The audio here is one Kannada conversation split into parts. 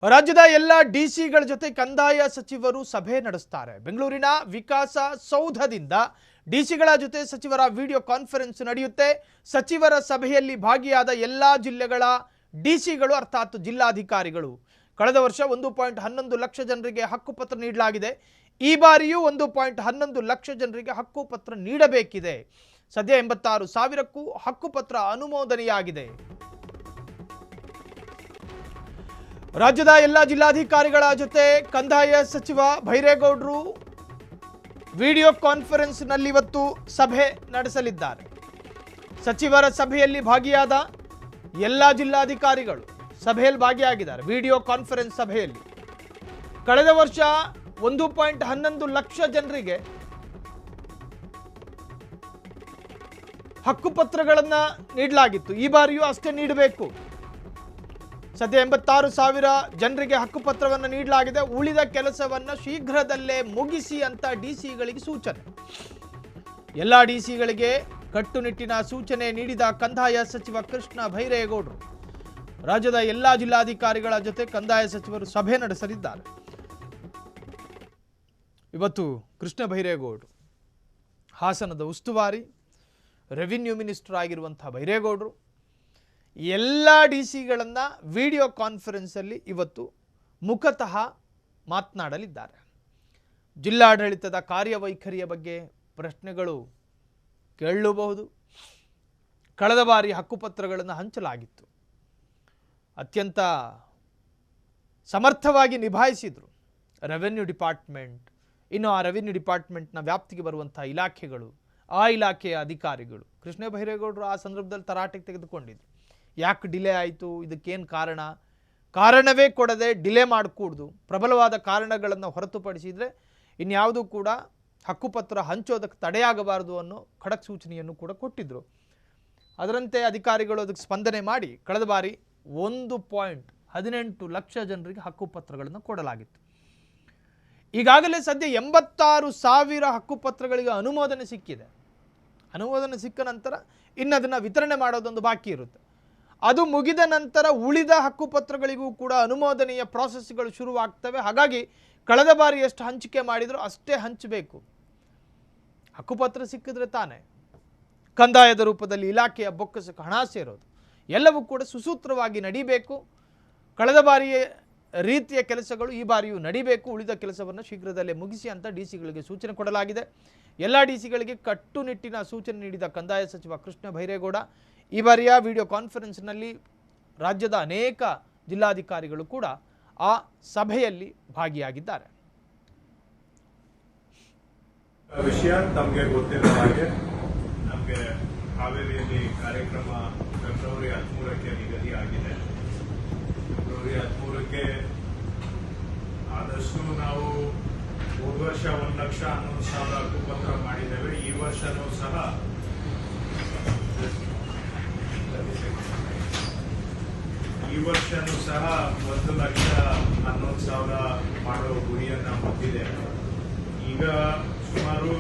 ರಾಜ್ಯದ ಎಲ್ಲ ಡಿಸಿಗಳ ಜೊತೆ ಕಂದಾಯ ಸಚಿವರು ಸಭೆ ನಡೆಸುತ್ತಾರೆ. ಬೆಂಗಳೂರಿನ ವಿಕಾಸ ಸೌಧದಿಂದ ಡಿಸಿಗಳ ಜೊತೆ ಸಚಿವರ ವಿಡಿಯೋ ಕಾನ್ಫರೆನ್ಸ್ ನಡೆಯುತ್ತೆ. ಸಚಿವರ ಸಭೆಯಲ್ಲಿ ಭಾಗಿಯಾದ ಎಲ್ಲ ಜಿಲ್ಲೆಗಳ ಡಿಸಿಗಳು ಅರ್ಥಾತ್ ಜಿಲ್ಲಾಧಿಕಾರಿಗಳು ಕಳೆದ ವರ್ಷ 1.11 ಲಕ್ಷ ಜನರಿಗೆ ಹಕ್ಕುಪತ್ರ ನೀಡಲಾಗಿದೆ. ಈ ಬಾರಿಯೂ 1.11 ಲಕ್ಷ ಜನರಿಗೆ ಹಕ್ಕುಪತ್ರ ನೀಡಬೇಕಿದೆ. ಸದ್ಯ 86,000ಕ್ಕೂ ಹಕ್ಕುಪತ್ರ ಅನುಮೋದನೆಯಾಗಿದೆ. ರಾಜ್ಯದ ಎಲ್ಲ ಜಿಲ್ಲಾಧಿಕಾರಿಗಳ ಜೊತೆ ಕಂದಾಯ ಸಚಿವ ಭೈರೇಗೌಡರು ವಿಡಿಯೋ ಕಾನ್ಫರೆನ್ಸ್ ನಲ್ಲಿ ಇವತ್ತು ಸಭೆ ನಡೆಸಲಿದ್ದಾರೆ. ಸಚಿವರ ಸಭೆಯಲ್ಲಿ ಭಾಗಿಯಾದ ಎಲ್ಲ ಜಿಲ್ಲಾಧಿಕಾರಿಗಳು ಸಭೆಯಲ್ಲಿ ಭಾಗಿಯಾಗಿದ್ದಾರೆ. ವಿಡಿಯೋ ಕಾನ್ಫರೆನ್ಸ್ ಸಭೆಯಲ್ಲಿ ಕಳೆದ ವರ್ಷ 1.11 ಲಕ್ಷ ಜನರಿಗೆ ಹಕ್ಕುಪತ್ರಗಳನ್ನು ನೀಡಲಾಗಿತ್ತು. ಈ ಬಾರಿಯೂ ಅಷ್ಟೇ ನೀಡಬೇಕು. ಸದ್ಯ 86,000 ಜನರಿಗೆ ಹಕ್ಕುಪತ್ರವನ್ನು ನೀಡಲಾಗಿದೆ. ಉಳಿದ ಕೆಲಸವನ್ನು ಶೀಘ್ರದಲ್ಲೇ ಮುಗಿಸಿ ಅಂತ ಡಿಸಿಗಳಿಗೆ ಸೂಚನೆ. ಎಲ್ಲ ಡಿಸಿಗಳಿಗೆ ಕಟ್ಟುನಿಟ್ಟಿನ ಸೂಚನೆ ನೀಡಿದ ಕಂದಾಯ ಸಚಿವ ಕೃಷ್ಣ ಭೈರೇಗೌಡರು ರಾಜ್ಯದ ಎಲ್ಲ ಜಿಲ್ಲಾಧಿಕಾರಿಗಳ ಜೊತೆ ಕಂದಾಯ ಸಚಿವರು ಸಭೆ ನಡೆಸಲಿದ್ದಾರೆ. ಇವತ್ತು ಕೃಷ್ಣ ಭೈರೇಗೌಡರು ಹಾಸನದ ಉಸ್ತುವಾರಿ ರೆವಿನ್ಯೂ ಮಿನಿಸ್ಟರ್ ಆಗಿರುವಂತಹ ಭೈರೇಗೌಡರು ಎಲ್ಲ ಡಿಸಿಗಳನ್ನು ವಿಡಿಯೋ ಕಾನ್ಫರೆನ್ಸಲ್ಲಿ ಇವತ್ತು ಮುಖತಃ ಮಾತನಾಡಲಿದ್ದಾರೆ. ಜಿಲ್ಲಾಡಳಿತದ ಕಾರ್ಯವೈಖರಿಯ ಬಗ್ಗೆ ಪ್ರಶ್ನೆಗಳು ಕೇಳಬಹುದು. ಕಳೆದ ಬಾರಿ ಹಕ್ಕುಪತ್ರಗಳನ್ನು ಹಂಚಲಾಗಿತ್ತು. ಅತ್ಯಂತ ಸಮರ್ಥವಾಗಿ ನಿಭಾಯಿಸಿದರು ರೆವೆನ್ಯೂ ಡಿಪಾರ್ಟ್ಮೆಂಟ್. ಇನ್ನು ಆ ರೆವೆನ್ಯೂ ಡಿಪಾರ್ಟ್ಮೆಂಟ್ನ ವ್ಯಾಪ್ತಿಗೆ ಬರುವಂಥ ಇಲಾಖೆಗಳು, ಆ ಇಲಾಖೆಯ ಅಧಿಕಾರಿಗಳು ಕೃಷ್ಣ ಭೈರೇಗೌಡರು ಆ ಸಂದರ್ಭದಲ್ಲಿ ತರಾಟೆಗೆ ತೆಗೆದುಕೊಂಡಿದ್ರು. ಯಾಕೆ ಡಿಲೇ ಆಯಿತು, ಇದಕ್ಕೇನು ಕಾರಣವೇ ಕೊಡದೆ ಡಿಲೇ ಮಾಡಿಕೂಡ್ದು. ಪ್ರಬಲವಾದ ಕಾರಣಗಳನ್ನು ಹೊರತುಪಡಿಸಿದರೆ ಇನ್ಯಾವುದೂ ಕೂಡ ಹಕ್ಕುಪತ್ರ ಹಂಚೋದಕ್ಕೆ ತಡೆಯಾಗಬಾರದು ಅನ್ನೋ ಖಡಕ್ ಸೂಚನೆಯನ್ನು ಕೂಡ ಕೊಟ್ಟಿದ್ದರು. ಅದರಂತೆ ಅಧಿಕಾರಿಗಳು ಅದಕ್ಕೆ ಸ್ಪಂದನೆ ಮಾಡಿ ಕಳೆದ ಬಾರಿ 1.18 ಲಕ್ಷ ಜನರಿಗೆ ಹಕ್ಕುಪತ್ರಗಳನ್ನು ಕೊಡಲಾಗಿತ್ತು. ಈಗಾಗಲೇ ಸದ್ಯ 86,000 ಹಕ್ಕುಪತ್ರಗಳಿಗೆ ಅನುಮೋದನೆ ಸಿಕ್ಕಿದೆ. ಅನುಮೋದನೆ ಸಿಕ್ಕ ನಂತರ ಇನ್ನು ಅದನ್ನು ವಿತರಣೆ ಮಾಡೋದೊಂದು ಬಾಕಿ ಇರುತ್ತೆ. ಅದು ಮುಗಿದ ನಂತರ ಉಳಿದ ಹಕ್ಕುಪತ್ರಗಳಿಗೂ ಕೂಡ ಅನುಮೋದನೆಯ ಪ್ರಾಸೆಸ್ಗಳು ಶುರುವಾಗ್ತವೆ. ಹಾಗಾಗಿ ಕಳೆದ ಬಾರಿ ಎಷ್ಟು ಹಂಚಿಕೆ ಮಾಡಿದರೂ ಅಷ್ಟೇ ಹಂಚಬೇಕು. ಹಕ್ಕುಪತ್ರ ಸಿಕ್ಕಿದ್ರೆ ತಾನೇ ಕಂದಾಯದ ರೂಪದಲ್ಲಿ ಇಲಾಖೆಯ ಬೊಕ್ಕಸಕ್ಕೆ ಹಣ ಸೇರೋದು. ಎಲ್ಲವೂ ಕೂಡ ಸುಸೂತ್ರವಾಗಿ ನಡೀಬೇಕು. ಕಳೆದ ಬಾರಿಯ ರೀತಿಯ ಕೆಲಸಗಳು ಈ ಬಾರಿಯೂ ನಡೀಬೇಕು. ಉಳಿದ ಕೆಲಸವನ್ನು ಶೀಘ್ರದಲ್ಲೇ ಮುಗಿಸಿ ಅಂತ ಡಿಸಿಗಳಿಗೆ ಸೂಚನೆ ಕೊಡಲಾಗಿದೆ. ಎಲ್ಲ ಡಿಸಿಗಳಿಗೆ ಕಟ್ಟುನಿಟ್ಟಿನ ಸೂಚನೆ ನೀಡಿದ ಕಂದಾಯ ಸಚಿವ ಕೃಷ್ಣ ಭೈರೇಗೌಡ ಈ ಬಾರಿಯ ವಿಡಿಯೋ ಕಾನ್ಫರೆನ್ಸ್ನಲ್ಲಿ ರಾಜ್ಯದ ಅನೇಕ ಜಿಲ್ಲಾಧಿಕಾರಿಗಳು ಕೂಡ ಆ ಸಭೆಯಲ್ಲಿ ಭಾಗಿಯಾಗಿದ್ದಾರೆ. ವಿಷಯ ತಮಗೆ ಗೊತ್ತಿರೋ ಹಾಗೆ ನಮಗೆ ಹಾವೇರಿಯಲ್ಲಿ ಕಾರ್ಯಕ್ರಮ ಫೆಬ್ರವರಿ 13ಕ್ಕೆ ನಿಗದಿ ಆಗಿದೆ. ಫೆಬ್ರವರಿ 13ಕ್ಕೆ ಆದಷ್ಟು ನಾವು ಹೋದ ವರ್ಷ 1,11,000 ಹಕ್ಕುಪತ್ರ ಮಾಡಿದ್ದೇವೆ. ಈ ವರ್ಷನೂ ಸಹ 1,11,000 ಮಾಡೋ ಗುರಿಯನ್ನ ಹೊಂದಿದ್ದೇವೆ. ಈಗ ಸುಮಾರು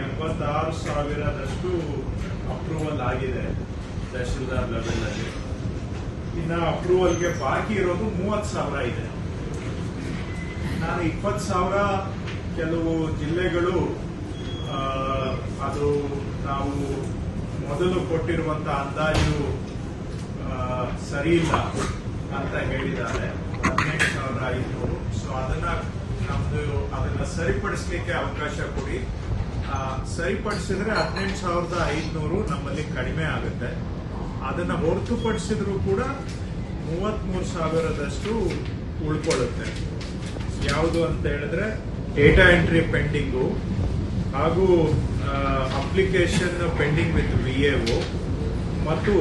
86,000ದಷ್ಟು ಅಪ್ರೂವಲ್ ಆಗಿದೆ ತಹಶೀಲ್ದಾರ್ ಲೆವೆಲ್ ಅಲ್ಲಿ. ಇನ್ನು ಅಪ್ರೂವಲ್ಗೆ ಬಾಕಿ ಇರೋದು 30,000 ಇದೆ. ನಾನು 20,000 ಕೆಲವು ಜಿಲ್ಲೆಗಳು ಅದು ನಾವು ಮೊದಲು ಕೊಟ್ಟಿರುವಂತ ಅಂದಾಜು ಸರಿ ಇಲ್ಲ ಅಂತ ಹೇಳಿದ್ದಾರೆ. 18,500. ಸೊ ಅದನ್ನ ಸರಿಪಡಿಸಲಿಕ್ಕೆ ಅವಕಾಶ ಕೊಡಿ. ಸರಿಪಡಿಸಿದ್ರೆ 18,500 ನಮ್ಮಲ್ಲಿ ಕಡಿಮೆ ಆಗುತ್ತೆ. ಅದನ್ನ ಹೊರತುಪಡಿಸಿದ್ರು ಕೂಡ 33,000ದಷ್ಟು ಉಳ್ಕೊಳ್ಳುತ್ತೆ. ಯಾವುದು ಅಂತ ಹೇಳಿದ್ರೆ ಡೇಟಾ ಎಂಟ್ರಿ ಪೆಂಡಿಂಗು ಹಾಗೂ ಅಪ್ಲಿಕೇಶನ್ ಪೆಂಡಿಂಗ್ ವಿತ್ VAO ಮತ್ತು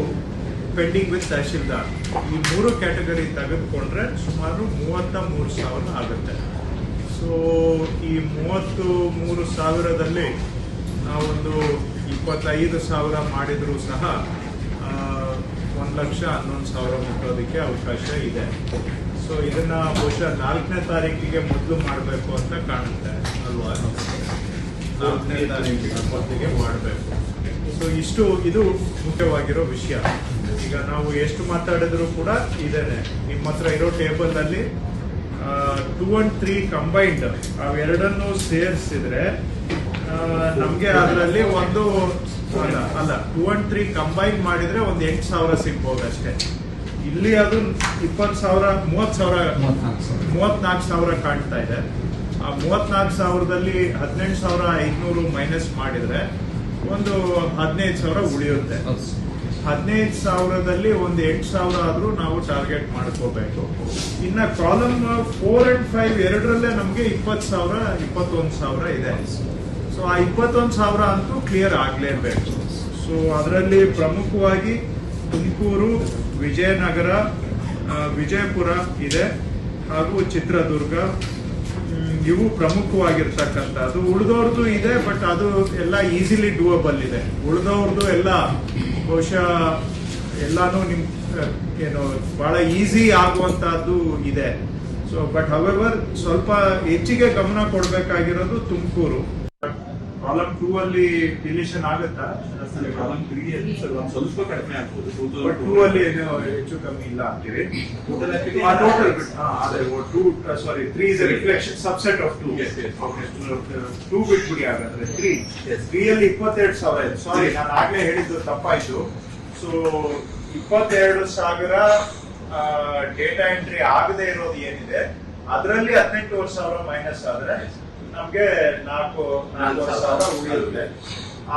ಪೆಂಡಿಂಗ್ ವಿತ್ ತಹಶೀಲ್ದಾರ್. ಈ 3 ಕ್ಯಾಟಗರಿ ತೆಗೆದುಕೊಂಡ್ರೆ ಸುಮಾರು 33,000 ಆಗುತ್ತೆ. ಸೊ ಈ 33,000ದಲ್ಲಿ ನಾವೊಂದು 25,000 ಮಾಡಿದರೂ ಸಹ 1,11,000 ಮುಟ್ಟೋದಕ್ಕೆ ಅವಕಾಶ ಇದೆ. ಸೊ ಇದನ್ನ ಬಹುಶಃ 4ನೇ ತಾರೀಕಿಗೆ ಮೊದಲು ಮಾಡಬೇಕು ಅಂತ ಕಾಣುತ್ತೆ ಅಲ್ವಾ? 4ನೇ ತಾರೀಕಿಗೆ ಮೊದಲಿಗೆ ಮಾಡಬೇಕು. ಸೊ ಇದು ಮುಖ್ಯವಾಗಿರೋ ವಿಷಯ. ಈಗ ನಾವು ಎಷ್ಟು ಮಾತಾಡಿದ್ರು ಕೂಡ ಇದೇನೆ, ನಿಮ್ಮ ಹತ್ರ ಇರೋ ಟೇಬಲ್ ಅಲ್ಲಿ 2 and 3 ಕಂಬೈನ್ಡ್ ಅವೆರಡನ್ನು ಸೇರಿಸಿದ್ರೆ ನಮ್ಗೆ ಅದರಲ್ಲಿ ಒಂದು ಅಲ್ಲ 2 and 3 ಕಂಬೈನ್ ಮಾಡಿದ್ರೆ ಒಂದು 8,000 ಸಿಗ್ಬೋದು ಅಷ್ಟೇ. ಇಲ್ಲಿ ಅದು 20,000 34,000 ಕಾಣ್ತಾ ಇದೆ. ಆ 34,000ದಲ್ಲಿ 18,500 ಮೈನಸ್ ಮಾಡಿದ್ರೆ ಒಂದು 15,000 ಉಳಿಯುತ್ತೆ. 15,000ದಲ್ಲಿ ಒಂದು 8,000 ಆದ್ರೂ ನಾವು ಟಾರ್ಗೆಟ್ ಮಾಡ್ಕೋಬೇಕು. ಇನ್ನ ಕಾಲಮ್ 4 and 5 ಎರಡರಲ್ಲೇ ನಮ್ಗೆ 20,000 21,000 ಇದೆ. ಸೊ ಆ 21,000 ಅಂತೂ ಕ್ಲಿಯರ್ ಆಗ್ಲೇಬೇಕು. ಸೊ ಅದರಲ್ಲಿ ಪ್ರಮುಖವಾಗಿ ತುಮಕೂರು, ವಿಜಯನಗರ, ವಿಜಯಪುರ ಇದೆ ಹಾಗೂ ಚಿತ್ರದುರ್ಗ, ಇವು ಪ್ರಮುಖವಾಗಿರ್ತಕ್ಕಂಥದ್ದು. ಉಳಿದವ್ರದ್ದು ಇದೆ, ಬಟ್ ಅದು ಎಲ್ಲ ಈಸಿಲಿ ಡೂಯಬಲ್ ಇದೆ. ಉಳಿದವ್ರದ್ದು ಎಲ್ಲ ಬಹುಶಃ ಎಲ್ಲಾನು ಏನು ಬಹಳ ಈಸಿ ಆಗುವಂತಹದ್ದು ಇದೆ. ಸೊ ಬಟ್ ಹವೆವರ್ ಸ್ವಲ್ಪ ಹೆಚ್ಚಿಗೆ ಗಮನ ಕೊಡ್ಬೇಕಾಗಿರೋದು ತುಮಕೂರು. ಕಾಲಮ್ 2 ಅಲ್ಲಿ ಡಿಲಿಷನ್ ಆಗುತ್ತಾ? ಕಾಲಮ್ 3 ಅಲ್ಲಿ ಸ್ವಲ್ಪ ಕಡಿಮೆ ಆಗ್ಬೋದು. 2 ಅಲ್ಲಿ ಹೆಚ್ಚು ಕಮ್ಮಿ ಇಲ್ಲ ಅಂತೀವಿ. Total 3 is a reflection subset of 2. Yes. 2 ಬಿಟ್ಬಿಡಿ ಹಾಗಾದ್ರೆ 3 ಅಲ್ಲಿ 22,000 ಇದೆ. ಸಾರಿ, ನಾನು ಆಗ್ಲೇ ಹೇಳಿದ್ದು ತಪ್ಪಾಯ್ತು. ಸೊ 22,000 ಡೇಟಾ ಎಂಟ್ರಿ ಆಗದೆ ಇರೋದು ಏನಿದೆ ಅದರಲ್ಲಿ 18,000 ಮೈನಸ್ ಆದ್ರೆ ನಮ್ಗೆ 4,000 ಉಳಿಯುತ್ತೆ.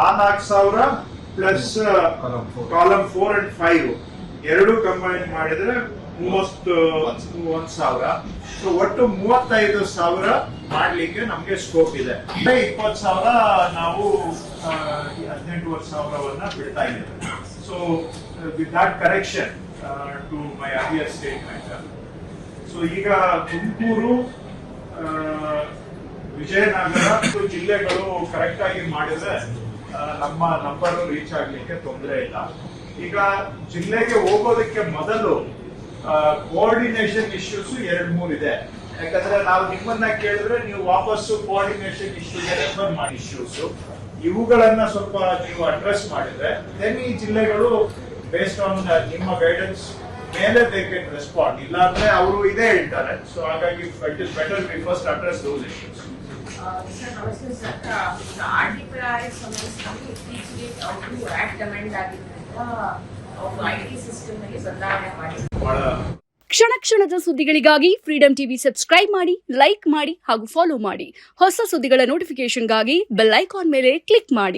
ಆ 4,000 ಪ್ಲಸ್ ಕಾಲಮ್ 4 and 5 ಎರಡು ಕಂಬೈನ್ ಮಾಡಿದ್ರೆ 31,000. ಸೊ ಒಟ್ಟು 35,000 ಮಾಡ್ಲಿಕ್ಕೆ ನಮ್ಗೆ ಸ್ಕೋಪ್ ಇದೆ. 20,000 ನಾವು 18,500 ಬಿಡ್ತಾ ಇದ್ದೇವೆ. So with that correction to my earlier statement. So ಈಗ ತುಮಕೂರು, ವಿಜಯನಗರ ಮತ್ತು ಜಿಲ್ಲೆಗಳು ಕರೆಕ್ಟ್ ಆಗಿ ಮಾಡಿದ್ರೆ ನಮ್ಮ ನಂಬರ್ ರೀಚ್ ಆಗ್ಲಿಕ್ಕೆ ತೊಂದರೆ ಇಲ್ಲ. ಈಗ ಜಿಲ್ಲೆಗೆ ಹೋಗೋದಕ್ಕೆ ಮೊದಲು ಕೋಆರ್ಡಿನೇಷನ್ ಇಶ್ಯೂಸ್ 2-3 ಇದೆ. ಯಾಕಂದ್ರೆ ನಾವು ನಿಮ್ಮನ್ನ ಕೇಳಿದ್ರೆ ನೀವು ವಾಪಸ್ಸು ಕೋಆರ್ಡಿನೇಷನ್ ಇಶ್ಯೂಗೆ ರೆಫರ್ ಮಾಡಿ ಇಶ್ಯೂಸ್ ಇವುಗಳನ್ನ ಸ್ವಲ್ಪ ನೀವು ಅಡ್ರೆಸ್ ಮಾಡಿದ್ರೆ ದೆನ್ ಈ ಜಿಲ್ಲೆಗಳು ಬೇಸ್ಡ್ ಆನ್ ನಿಮ್ಮ ಗೈಡೆನ್ಸ್ ಮೇಲೆ ದೇ ಕ್ಯಾನ್ ರೆಸ್ಪಾಂಡ್. ಇಲ್ಲ ಅಂದ್ರೆ ಅವರು ಇದೇ ಹೇಳ್ತಾರೆ. ಸೊ ಹಾಗಾಗಿ it is better we first address those issues. Sir ನಮಸ್ತೆ ಸರ್. RDPRS ಸಂಬಂಧಿಸಿದಂತೆ ಇತ್ತೀಚೆಗೆ ಅವರು ಆಕ್ಟ್ ಅಮೆಂಡ್ ಆಗಿದ್ದರಿಂದ ಅವರು IT ಸಿಸ್ಟಮ್ ನಲ್ಲಿ ಬದಲಾವಣೆ ಮಾಡಿದ್ದಾರೆ. ಕ್ಷಣ ಕ್ಷಣದ ಸುದ್ದಿಗಳಿಗಾಗಿ ಫ್ರೀಡಂ ಟಿವಿ ಸಬ್ಸ್ಕ್ರೈಬ್ ಮಾಡಿ, ಲೈಕ್ ಮಾಡಿ ಹಾಗೂ ಫಾಲೋ ಮಾಡಿ. ಹೊಸ ಸುದ್ದಿಗಳ ನೋಟಿಫಿಕೇಶನ್ಗಾಗಿ ಬೆಲ್ ಐಕಾನ್ ಮೇಲೆ ಕ್ಲಿಕ್ ಮಾಡಿ.